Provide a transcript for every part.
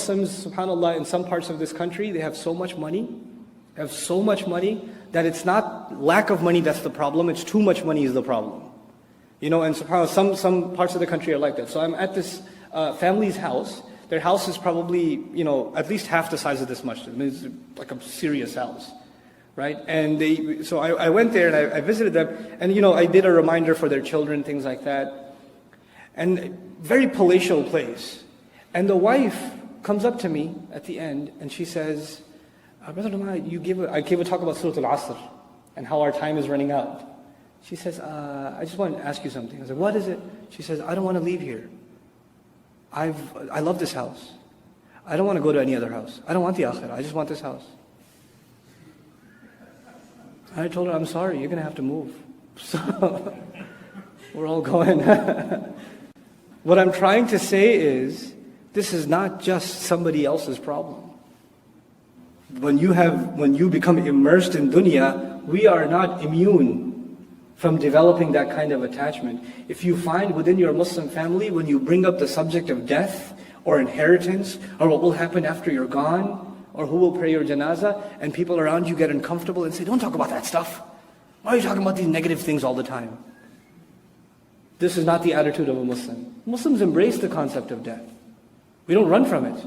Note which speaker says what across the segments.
Speaker 1: Muslims, subhanAllah, in some parts of this country, they have so much money, that it's not lack of money that's the problem, it's too much money is the problem. And subhanAllah, some parts of the country are like that. So I'm at this family's house. Their house is probably, at least half the size of this masjid. I mean, it's like a serious house, right? And so I went there and I visited them, and I did a reminder for their children, things like that. And very palatial place. And the wife comes up to me at the end and she says, Brother Nouman, I gave a talk about Surah Al-Asr and how our time is running out. She says, I just want to ask you something. I said, what is it? She says, I don't want to leave here. I love this house. I don't want to go to any other house. I don't want the akhirah. I just want this house. I told her, I'm sorry, you're going to have to move. So we're all going. What I'm trying to say is, this is not just somebody else's problem. When you become immersed in dunya, we are not immune from developing that kind of attachment. If you find within your Muslim family, when you bring up the subject of death or inheritance or what will happen after you're gone or who will pray your janazah, and people around you get uncomfortable and say, don't talk about that stuff. Why are you talking about these negative things all the time? This is not the attitude of a Muslim. Muslims embrace the concept of death. We don't run from it.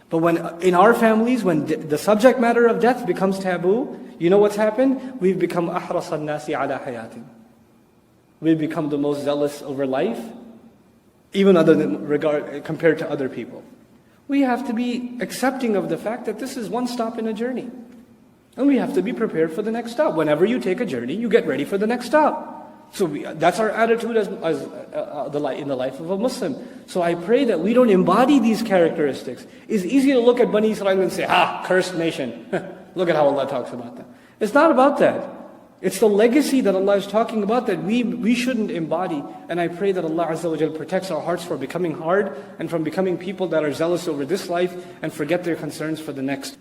Speaker 1: But when in our families, when the subject matter of death becomes taboo, you know what's happened? We've become أحرص الناس على حياة. We've become the most zealous over life, even compared to other people. We have to be accepting of the fact that this is one stop in a journey. And we have to be prepared for the next stop. Whenever you take a journey, you get ready for the next stop. So that's our attitude in the life of a Muslim. So I pray that we don't embody these characteristics. It's easy to look at Bani Israel and say, cursed nation. Look at how Allah talks about them. It's not about that. It's the legacy that Allah is talking about that we shouldn't embody. And I pray that Allah Azza wa Jal protects our hearts from becoming hard and from becoming people that are zealous over this life and forget their concerns for the next.